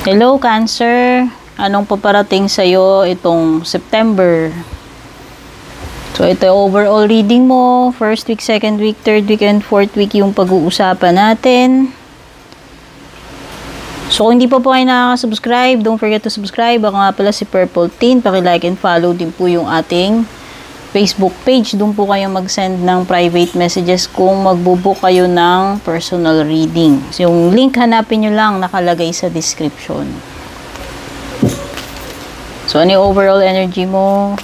Hello, Cancer. Anong paparating sa'yo itong September? So, ito overall reading mo. First week, second week, third week, and fourth week yung pag-uusapan natin. So, kung hindi pa po kayo nakaka-subscribe, don't forget to subscribe. Ako nga pala si Purple Teen. Paki-like and follow din po yung ating Facebook page. Doon po kayo mag-send ng private messages kung magbubook kayo ng personal reading. So, yung link hanapin nyo lang, nakalagay sa description. So, ano yung overall energy mo?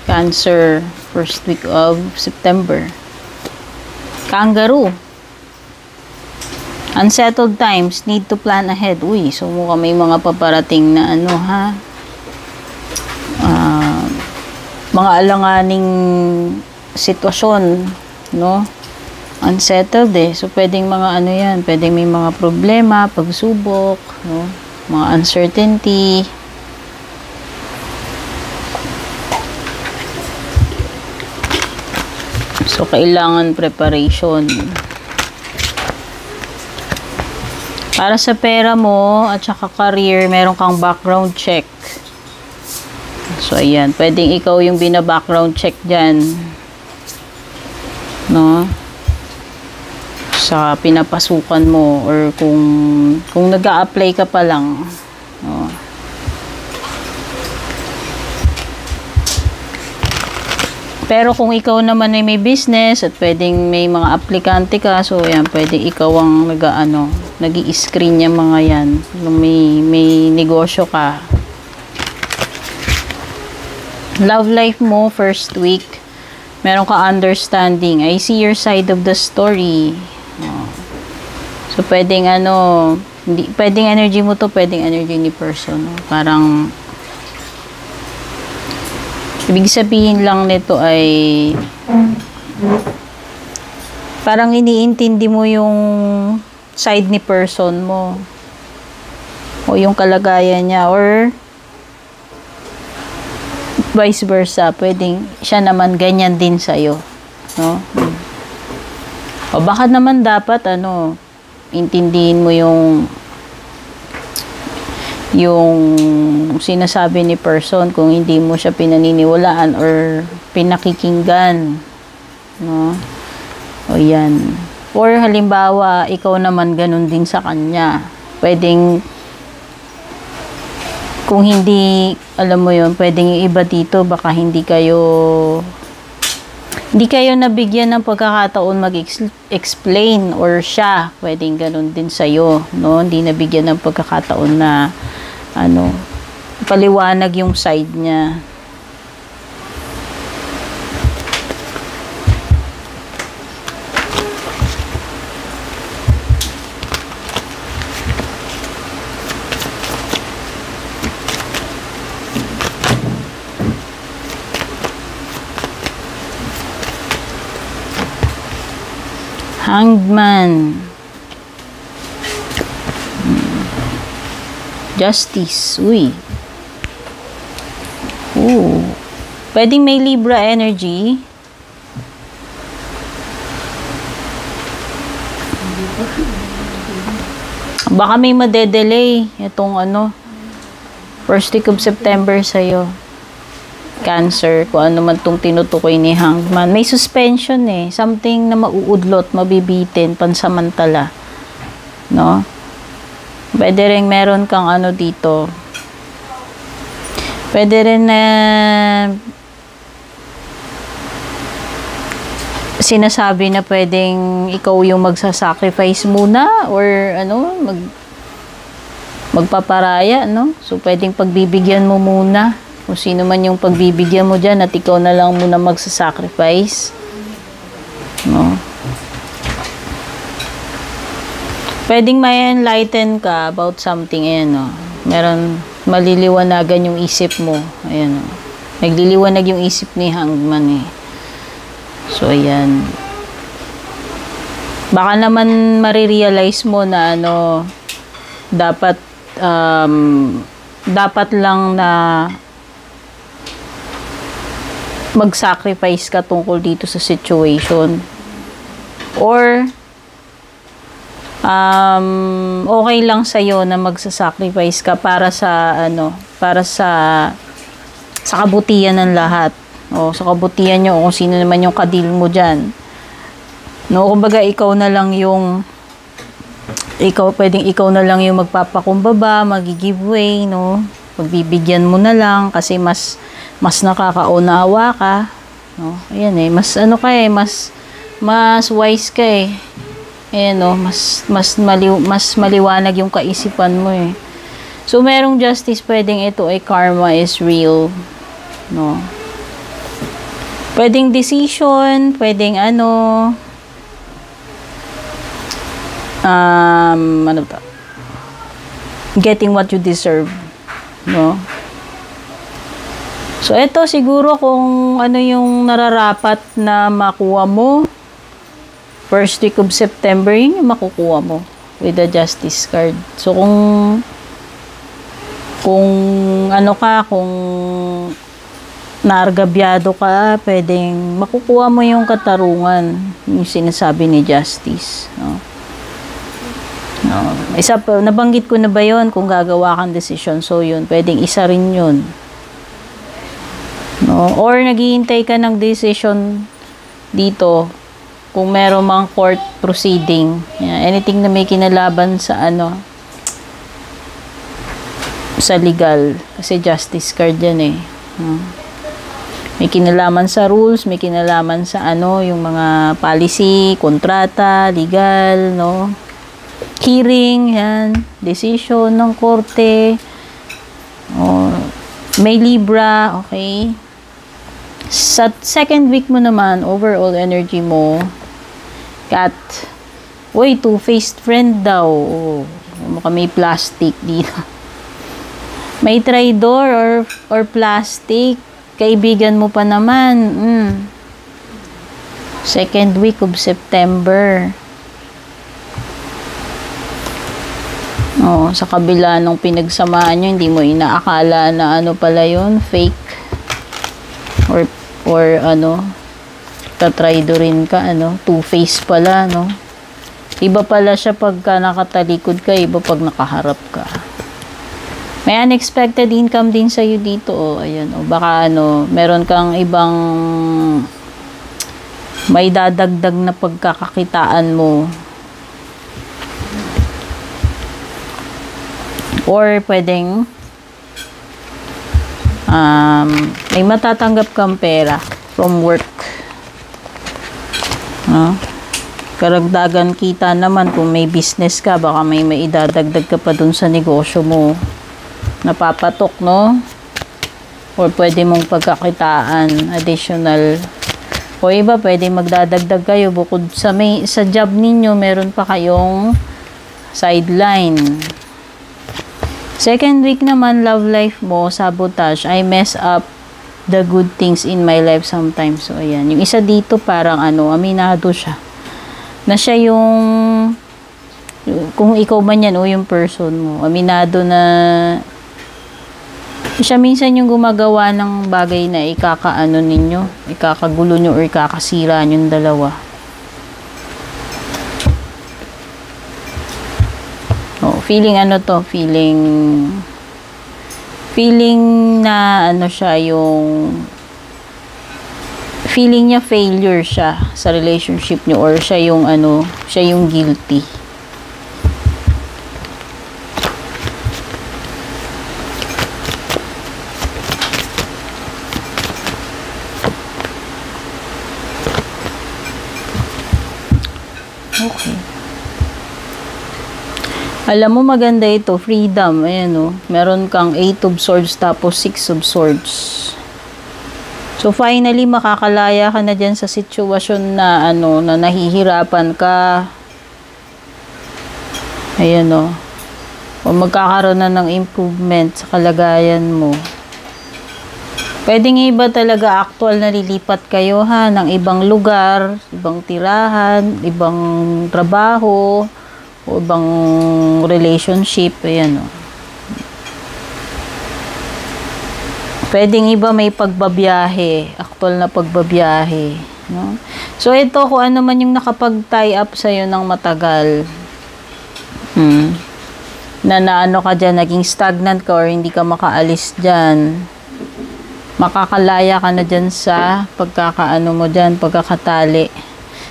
Cancer, first week of September. Kangaroo. Unsettled times, need to plan ahead. Uy, so mukha may mga paparating na ano ha. Mga alanganing sitwasyon, no? Unsettled eh. So, pwedeng mga ano yan, pwedeng may mga problema, pagsubok, no? Mga uncertainty. So, kailangan preparation. Para sa pera mo at saka career, meron kang background check. So, ayan. Pwedeng ikaw yung bina-background check dyan. No? Sa pinapasukan mo or kung nag-a-apply ka pa lang. No? Pero kung ikaw naman ay may business at pwedeng may mga aplikante ka, so yan, pwedeng ikaw ang nag-i-screen yung mga yan. Kung may negosyo ka. Love life mo, first week, meron ka understanding. I see your side of the story. So, pwedeng pwedeng energy mo to, pwedeng energy ni person. Parang, ibig sabihin lang nito ay parang iniintindi mo yung side ni person mo o yung kalagayan niya or vice versa. Pwedeng siya naman ganyan din sa'yo. No? O baka naman dapat intindihin mo yung sinasabi ni person kung hindi mo siya pinaniniwalaan or pinakikinggan, no? O yan. Or halimbawa, ikaw naman ganun din sa kanya. Pwedeng kung hindi, alam mo yun, pwedeng yung iba dito, baka hindi kayo nabigyan ng pagkakataon mag-explain or siya, pwedeng ganun din sa'yo, no? Hindi nabigyan ng pagkakataon na paliwanag yung side niya. Hanged Man. Justice. Uy. Ooh. Pwedeng may Libra energy. Baka may madedelay itong first week of September sa'yo. Cancer, kung ano man itong tinutukoy ni Hanged Man. May suspension eh. Something na mauudlot, mabibitin, pansamantala. No? Pwede rin meron kang dito. Pwede rin na sinasabi na pwedeng ikaw yung magsasacrifice muna or magpaparaya, no? So, pwedeng pagbibigyan mo muna. Kung sino man yung pagbibigyan mo dyan at ikaw na lang muna magsasacrifice. No? Pwedeng may enlighten ka about something, no? Meron, maliliwanagan yung isip mo. Ayan, no? Nagliliwanag yung isip ni Hanged Man, eh. So, ayan. Baka naman marirealize mo na, dapat lang na mag-sacrifice ka tungkol dito sa situation. Or okay lang sa'yo na magsasacrifice ka para sa sa kabutihan ng lahat. O, sa kabutihan nyo, kung sino naman yung kadil mo dyan. No, kumbaga, pwedeng ikaw na lang yung magpapakumbaba, magi-giveaway, no? Pagbibigyan mo na lang kasi mas nakakaunawa ka, no? Ayan mas wise ka eh. Ayan, no? Mas maliwanag yung kaisipan mo eh. So, merong justice, pwedeng ito ay karma is real, no? Pwedeng decision, pwedeng getting what you deserve, no? So, ito siguro kung ano yung nararapat na makuha mo, first week of September, yun yung makukuha mo with the justice card. So, kung naargabyado ka, pwedeng makukuha mo yung katarungan, yung sinasabi ni Justice, no? No. Nabanggit ko na ba yun kung gagawa kang desisyon? So, yun, pwedeng isa rin yun. No? Or, naghihintay ka ng decision dito kung meron mang court proceeding. Anything na may kinalaban sa sa legal. Kasi justice card yan eh. No? May kinalaman sa rules, may kinalaman sa yung mga policy, kontrata, legal, no? Hearing, yan, decision ng korte. May Libra, okay? Sa second week mo naman, overall energy mo, Cat, two-faced friend daw. Mukha may plastic dito. May traitor or plastic. Kaibigan mo pa naman. Second week of September. Sa kabila nung pinagsamahan nyo, hindi mo inaakala na pala yun, fake. Or tatraidorin ka, two-face pala, no? Iba pala siya pagka nakatalikod ka, iba pag nakaharap ka. May unexpected income din sa'yo dito, ayan, baka meron kang ibang may dadagdag na pagkakakitaan mo. Or pwedeng may matatanggap kang pera from work. No? Karagdagan kita naman kung may business ka, baka may maidadagdag ka pa dun sa negosyo mo. Napapatok, no? Or pwede mong pagkakitaan, additional. O iba, pwede magdadagdag kayo bukod sa job ninyo, meron pa kayong sideline. Second week naman, love life mo, sabotage. I mess up the good things in my life sometimes. So, ayan. Yung isa dito, parang aminado siya. Na siya yung, kung ikaw man yan o yung person mo, aminado na, siya minsan yung gumagawa ng bagay na ikakagulo nyo or ikakasira nyo yung dalawa. Feeling na siya yung feeling niya failure siya sa relationship niyo or siya yung guilty. Okay. Alam mo, maganda ito, freedom. Ayan, meron kang 8 of swords tapos 6 of swords. So, finally, makakalaya ka na dyan sa sitwasyon na, na nahihirapan ka. Ayan, o magkakaroon na ng improvement sa kalagayan mo. Pwedeng iba talaga actual na lilipat kayo, ng ibang lugar, ibang tirahan, ibang trabaho, o ibang relationship, ayan, Pwedeng iba may pagbabiyahe, actual na pagbabiyahe, no? So, ito, kung ano man yung nakapag-tie up sa'yo ng matagal, Na naano ka dyan, naging stagnant ka or hindi ka makaalis dyan. Makakalaya ka na dyan sa pagkakaano mo dyan, pagkakatali.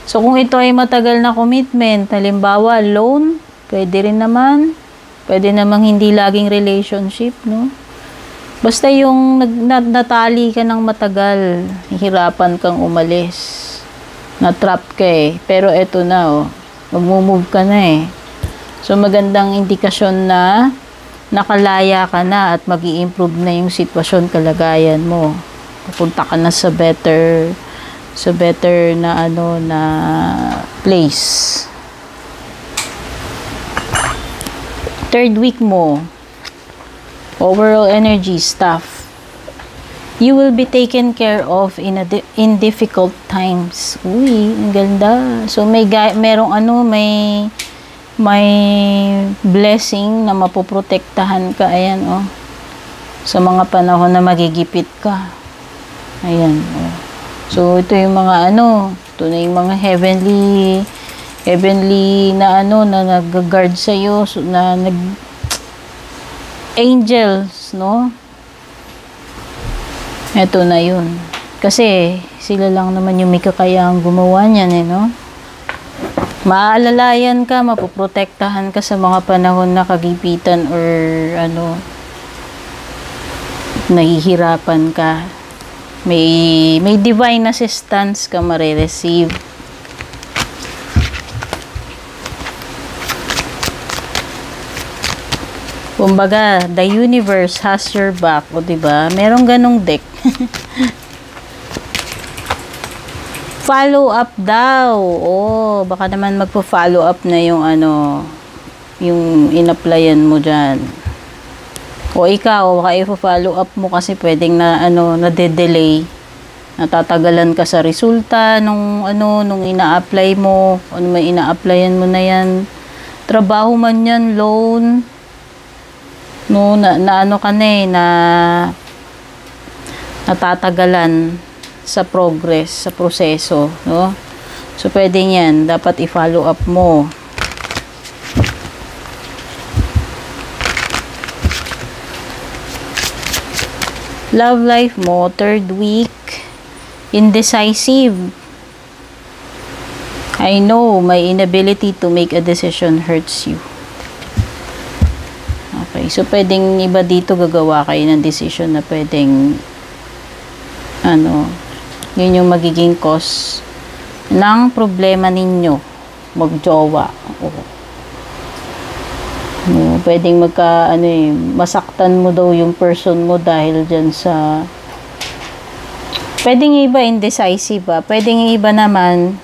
So, kung ito ay matagal na commitment, halimbawa, loan, pwede rin naman. Pwede namang hindi laging relationship, no? Basta yung natali ka ng matagal, hihirapan kang umalis. Na-trap ka eh. Pero eto na, oh. Mag-move ka na eh. So, magandang indikasyon na nakalaya ka na at mag-i-improve na yung sitwasyon, kalagayan mo. Pupunta ka na sa better na na place. Third week mo, overall energy stuff. You will be taken care of in difficult times. Uy, ang ganda. So merong may blessing na mapoprotektahan ka. Ayan, oh. Sa mga panahon na magigipit ka. Ayan, oh. So, ito yung mga ito na yung mga heavenly na na nag-guard sa'yo, so, na angels, no? Ito na yun. Kasi, sila lang naman yung may kakayahang gumawa niyan, eh, no? Maalalayan ka, mapoprotektahan ka sa mga panahon na kagipitan or nahihirapan ka. May divine assistance ka marireceive. Kumbaga, the universe has your back. O, diba? Merong ganong deck. Follow up daw. Oh, baka naman magpo-follow up na yung yung in-applyan mo dyan. O ikaw, baka i-follow up mo kasi pwedeng na-delay. Natatagalan ka sa resulta nung ina-apply mo. Ano may ina-applyan mo na yan. Trabaho man yan, loan. No, natatagalan sa progress, sa proseso, no? So, pwede yan. Dapat i-follow up mo. Love life mo, third week, indecisive. I know, my inability to make a decision hurts you. Okay, so pwedeng iba dito gagawa kayo ng decision na pwedeng yun yung magiging cause ng problema ninyo magjowa. Pwedeng masaktan mo daw yung person mo dahil dyan sa pwedeng iba indecisive ba, pwedeng iba naman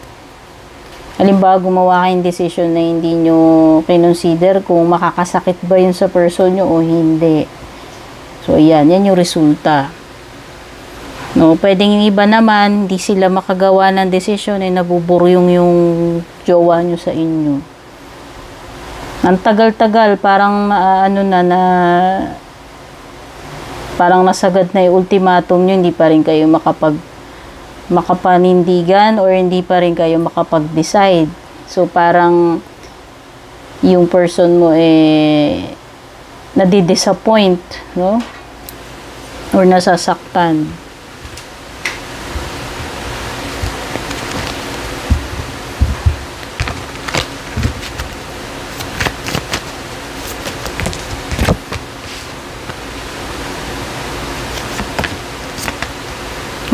halimbawa gumawa kayong decision na hindi nyo kinonsider kung makakasakit ba yun sa person nyo o hindi. So yan yung resulta. No, pwedeng iba naman, hindi sila makagawa ng desisyon ay nabuburyong yung jowa nyo sa inyo. Ang tagal-tagal, parang parang nasagad na yung ultimatum nyo, hindi pa rin kayo makapanindigan or hindi pa rin kayo makapag-decide. So, parang yung person mo nadi-disappoint, no? Or nasasaktan.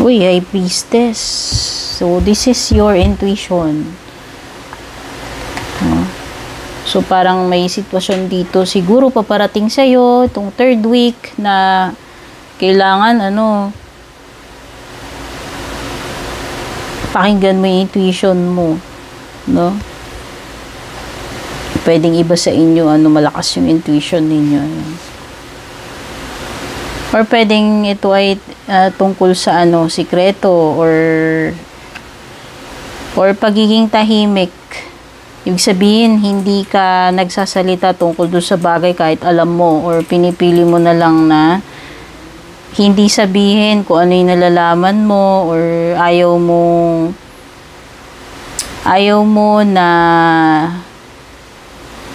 Uy, High Priestess. So, this is your intuition. So, parang may sitwasyon dito. Siguro paparating sa'yo itong third week na kailangan, pakinggan mo yung intuition mo. No? Pwedeng iba sa inyo, malakas yung intuition ninyo. Or pwedeng ito ay tungkol sa sikreto or pagiging tahimik. Ibig sabihin, hindi ka nagsasalita tungkol doon sa bagay kahit alam mo or pinipili mo na lang na hindi sabihin kung ano yung nalalaman mo or ayaw mo na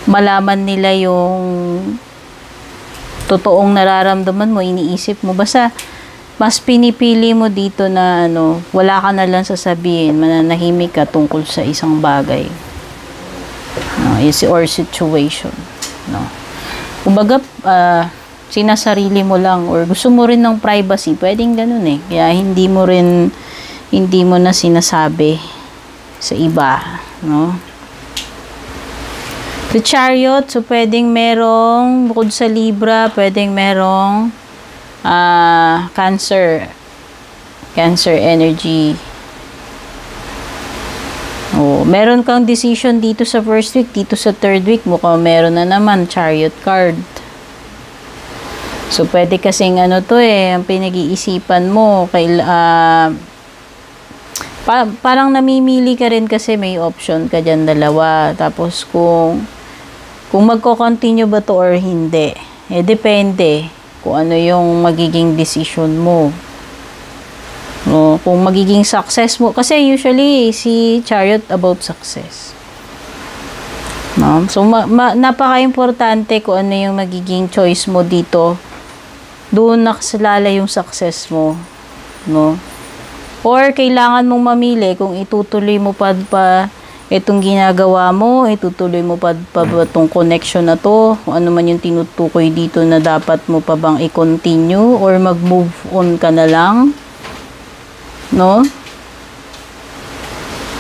malaman nila yung totoong nararamdaman mo, iniisip mo. Basta, mas pinipili mo dito na wala ka na lang sasabihin, mananahimik ka tungkol sa isang bagay. Or situation. Kumbaga, sinasarili mo lang or gusto mo rin ng privacy, pwedeng ganun eh. Kaya hindi mo na sinasabi sa iba, no? The Chariot, so pwedeng merong, bukod sa Libra, pwedeng merong Cancer energy. Meron kang decision dito sa first week, dito sa third week, mukhang meron na naman Chariot card. So, pwede kasing ang pinag-iisipan mo, parang namimili ka rin kasi may option ka dyan dalawa. Tapos, kung magko-continue ba to or hindi, depende kung ano yung magiging decision mo. Kung magiging success mo, kasi usually si Chariot about success. So, napaka-importante kung ano yung magiging choice mo dito. Doon nakasalala yung success mo. Or, kailangan mong mamili kung itutuloy mo pa itong ginagawa mo, itutuloy mo pa itong connection na to, kung ano man yung tinutukoy dito na dapat mo pa bang i-continue or mag-move on ka na lang.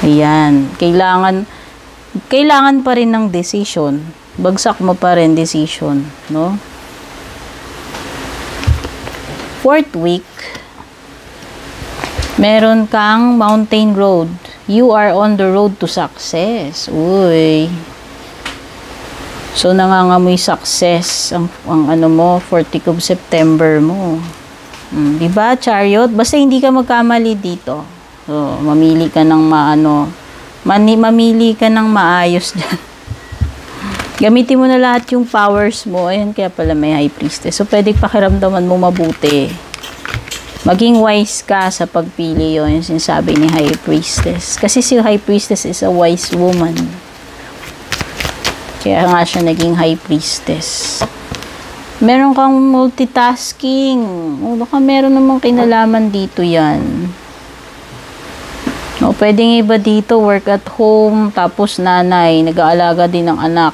Ayan. Kailangan pa rin ng decision. Bagsak mo pa rin decision. Fourth week, meron kang mountain road. You are on the road to success. Uy. So, nangangamoy success ang mo, 40 of September mo. Diba, Chariot? Basta hindi ka magkamali dito. So, mamili ka ng mamili ka ng maayos dyan. Gamitin mo na lahat yung powers mo. Ayan, kaya pala may High Priestess. So, pwede pakiramdaman mo mabuti. Maging wise ka sa pagpili, yun yung sinasabi ni High Priestess. Kasi si High Priestess is a wise woman. Kaya nga siya naging High Priestess. Meron kang multitasking. Baka meron namang kinalaman dito yan. Pwedeng iba dito, work at home, tapos nanay, nag-aalaga din ng anak.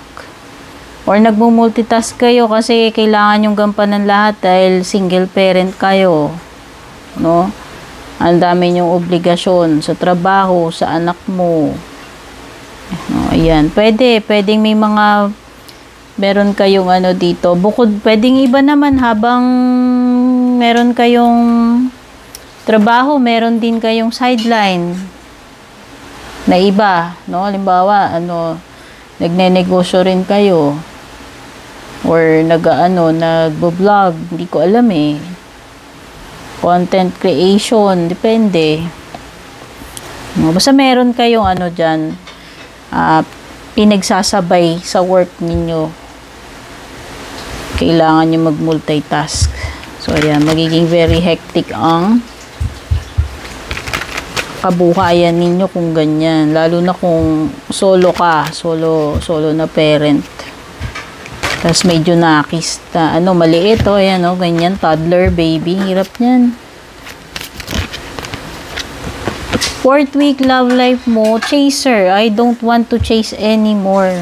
Or nagmo-multitask kayo kasi kailangan yung gampanan lahat dahil single parent kayo. Ang dami yung obligasyon sa trabaho, sa anak mo. Ayan. Pwedeng may mga meron kayong dito. Bukod, pwedeng iba naman habang meron kayong trabaho, meron din kayong sideline na iba, halimbawa, nagne-negosyo rin kayo or nagbo-vlog, hindi ko alam content creation, depende. Basta meron kayong dyan, pinagsasabay sa work ninyo. Kailangan nyo mag-multitask. So, ayan, magiging very hectic ang kabuhayan ninyo kung ganyan. Lalo na kung solo ka, solo na parent. Tapos medyo nakis na, maliit, ayan, ganyan, toddler, baby, hirap niyan. Fourth week, love life mo, chaser, I don't want to chase anymore.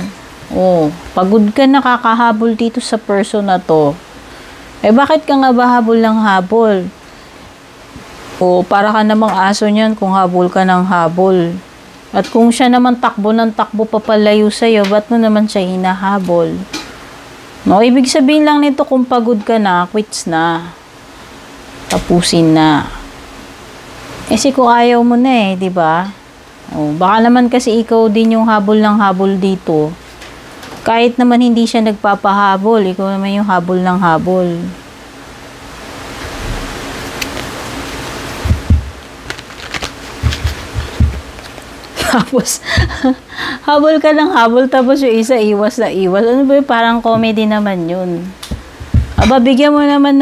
Pagod ka na, kakahabol dito sa person na to. Bakit ka nga ba habol ng habol? Para ka namang aso niyan kung habol ka ng habol. At kung siya naman takbo ng takbo papalayo sa'yo, ba't mo naman siya hinahabol? Ibig sabihin lang nito kung pagod ka na, quits na. Tapusin na. Kasi kung ayaw mo na di ba? Baka naman kasi ikaw din yung habol ng habol dito. Kahit naman hindi siya nagpapahabol, ikaw naman yung habol ng habol. Tapos, habol ka ng habol, tapos yung isa, iwas na iwas. Ano ba yun? Parang comedy naman yun. Bigyan mo naman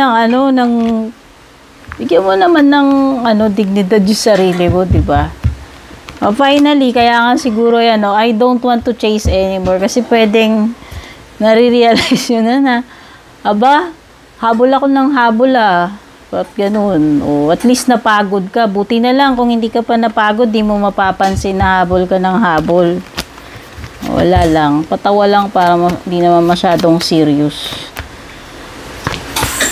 ng dignidad yung sarili mo, di ba? Finally, kaya nga siguro yan, I don't want to chase anymore. Kasi pwedeng Nare-realize yun na, aba, habol ako ng habol At ganun. O, at least napagod ka. Buti na lang kung hindi ka pa napagod, di mo mapapansin na habol ka ng habol. Wala lang. Patawa lang para hindi naman masyadong serious.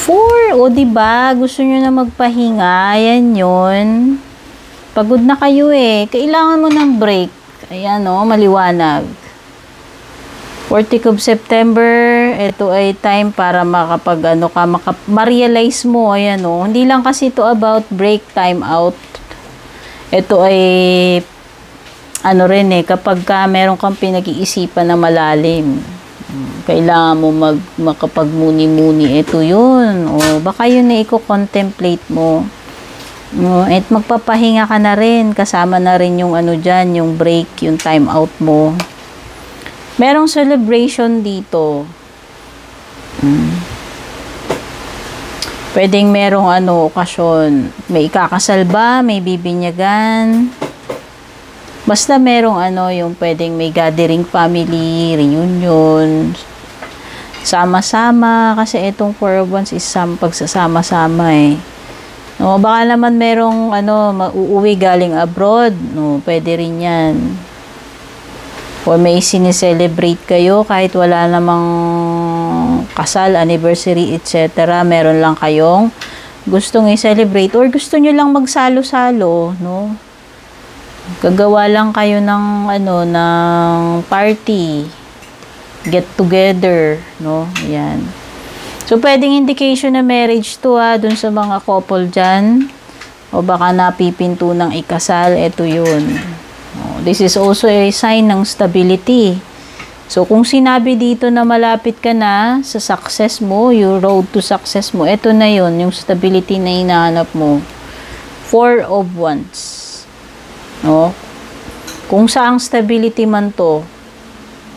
4. O, diba? Gusto nyo na magpahinga. Ayan yun. Pagod na kayo Kailangan mo ng break. Ayan maliwanag. 4th of September, ito ay time para makapag ma-realize mo, ayan hindi lang kasi ito about break, time out. Ito ay rin kapag meron kang pinag-iisipan na malalim. Kailangan mo makapagmuni-muni. Ito yun. O, baka yun na i-contemplate mo. At magpapahinga ka na rin. Kasama na rin yung dyan, yung break, yung time out mo. Merong celebration dito. Pwedeng merong okasyon. May ikakasal ba? May bibinyagan? Basta merong yung pwedeng may gathering family, reunion. Sama-sama. Kasi itong 4 of Wands is pagsasama-sama No, baka naman merong uuwi galing abroad. No, pwede rin yan. O may sineselebrate kayo kahit wala namang kasal, anniversary, etc. Meron lang kayong gustong i-celebrate or gusto nyo lang magsalo-salo, no? Gagawa lang kayo ng ng party, get together, no? Ayan. So pwedeng indication na marriage to dun sa mga couple dyan. O baka napipinto ng ikasal, ito yun. This is also a sign ng stability. So, kung sinabi dito na malapit ka na sa success mo, yung road to success mo, ito na yun, yung stability na hinahanap mo. 4 of Wands. No? Kung saang stability man to,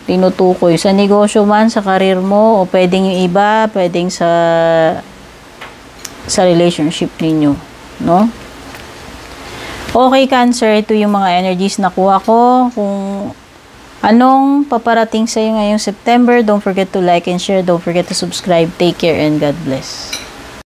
tinutukoy. Sa negosyo man, sa karir mo, o pwedeng yung iba, pwedeng sa relationship ninyo. No? Okay, Cancer, ito yung mga energies na kuha ko. Kung anong paparating sa iyo ngayong September, don't forget to like and share. Don't forget to subscribe. Take care and God bless.